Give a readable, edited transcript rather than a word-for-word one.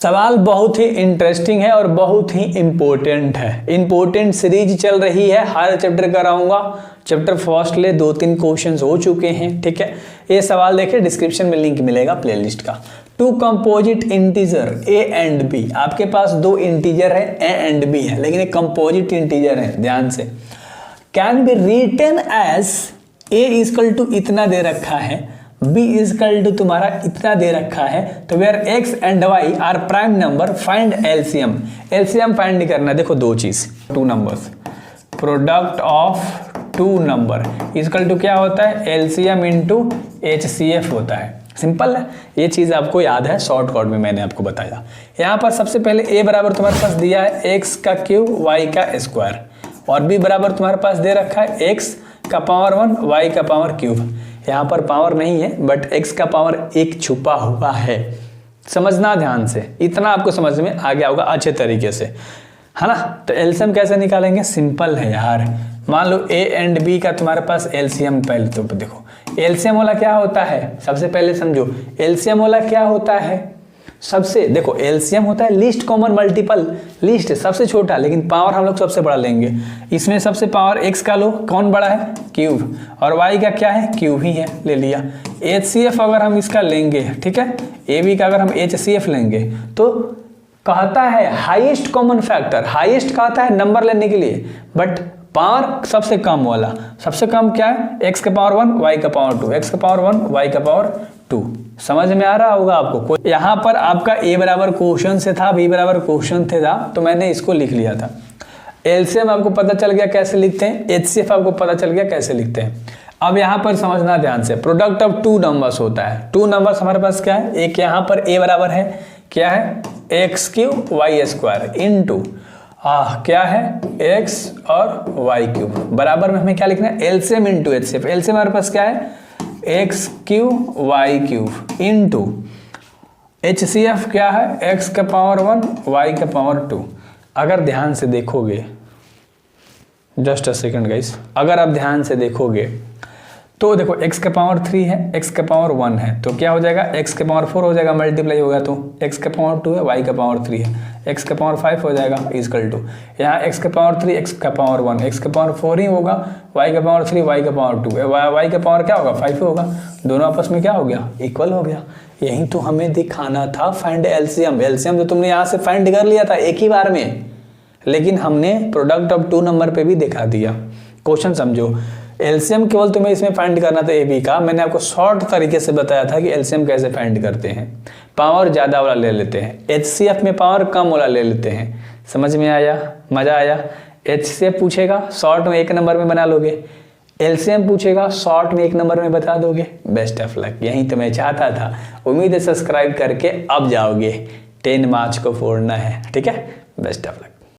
सवाल बहुत ही इंटरेस्टिंग है और बहुत ही इम्पोर्टेंट है। इम्पोर्टेंट सीरीज चल रही है, हर चैप्टर कराऊंगा। चैप्टर फर्स्ट ले 2-3 क्वेश्चंस हो चुके हैं, ठीक है। ये सवाल देखिए, डिस्क्रिप्शन में लिंक मिलेगा प्लेलिस्ट का। Two composite integer A and B, आपके पास दो इंटीजर है ए एंड बी है, लेकिन एक कंपोजिट इंटीजर है, ध्यान से। Can be written as A equal to इतना दे रखा है, बी इक्वल टू तुम्हारा इतना दे रखा है, तो where X and Y are prime number find LCM. LCM find करना है। देखो दो चीज, two numbers, product of two number equal to क्या होता है, एलसीएम इंटू एचसीएफ होता है। सिंपल है, ये चीज आपको याद है, शॉर्टकट में मैंने आपको बताया। यहाँ पर सबसे पहले ए बराबर तुम्हारे पास दिया है एक्स का क्यूब वाई का स्क्वायर, और बी बराबर तुम्हारे पास दे रखा है एक्स का पावर 1 वाई का पावर क्यूब। यहाँ पर पावर नहीं है, बट x का पावर 1 छुपा हुआ है। समझना ध्यान से, इतना आपको समझ में आ गया होगा अच्छे तरीके से, है ना। तो एलसीएम कैसे निकालेंगे, सिंपल है यार। मान लो a एंड b का तुम्हारे पास एलसीएम, पहले तो देखो एलसीएम वाला क्या होता है, सबसे पहले समझो एलसीएम वाला क्या होता है। सबसे देखो एलसीएम होता है लीस्ट कॉमन मल्टीपल, लीस्ट सबसे छोटा, लेकिन पावर हम लोग सबसे बड़ा लेंगे। इसमें सबसे पावर x का लो, कौन बड़ा है, क्यूब, और y का क्या है, क्यूब ही है, ले लिया। एचसीएफ अगर हम इसका लेंगे, ठीक है, ए बी का अगर हम एचसीएफ लेंगे तो कहता है हाईएस्ट कॉमन फैक्टर, हाईएस्ट कहता है नंबर लेने के लिए, बट पावर सबसे कम वाला, सबसे कम क्या है, x का पावर 1 y का पावर 2, x का पावर 1 y का पावर 2। समझ में आ रहा होगा आपको। यहाँ पर आपका a बराबर क्वेश्चन से था, b बराबर क्वेश्चन से था, तो मैंने इसको लिख लिया था। एलसीएम आपको पता चल गया कैसे लिखते हैं, एचसीएफ आपको पता चल गया कैसे लिखते हैं। अब यहाँ पर समझना ध्यान से, प्रोडक्ट ऑफ टू नंबर्स होता है। टू नंबर्स हमारे पास क्या है, एक यहाँ पर a बराबर है क्या है, X cube Y square into क्या है, x और y क्यूब, बराबर में हमें क्या लिखना है, एलसीएम इंटू एचसीएफ। एलसीएम हमारे पास क्या है, X cube Y cube into HCF क्या है, x का पावर 1 y का पावर 2। अगर ध्यान से देखोगे, जस्ट अ सेकंड गाइस, अगर आप ध्यान से देखोगे तो देखो x का पावर 3 है, x का पावर 1 है, तो क्या हो जाएगा, x का पावर 4 हो जाएगा, मल्टीप्लाई होगा तो x का पावर 2 है, y का पावर 3 है, x का पावर 5 हो जाएगा इक्वल टू, यहाँ x का पावर 3 x का पावर 1, x का पावर 4 ही होगा, y का पावर 3 y का पावर 2, y का पावर क्या होगा, 5 होगा, दोनों आपस में क्या हो गया, इक्वल हो गया। यही तो हमें दिखाना था, फाइंड एलसीएम। एलसीएम तो तुमने यहाँ से फाइंड कर लिया था एक ही बार में, लेकिन हमने प्रोडक्ट ऑफ टू नंबर पे भी दिखा दिया। क्वेश्चन समझो, एलसीएम केवल तुम्हें इसमें फाइंड करना था ए बी का। मैंने आपको शॉर्ट तरीके से बताया था कि एलसीएम कैसे फाइंड करते हैं। पावर ज़्यादा वाला ले लेते हैं, एचसीएफ में पावर कम वाला ले लेते हैं। समझ में आया, मज़ा आया। एचसीएफ पूछेगा शॉर्ट में 1 नंबर में बना लोगे, एलसीएम पूछेगा शॉर्ट में 1 नंबर में बता दोगे। बेस्ट ऑफ लक, यही तो मैं चाहता था। उम्मीद है सब्सक्राइब करके अब जाओगे, 10 मार्च को फोड़ना है, ठीक है। Best of luck.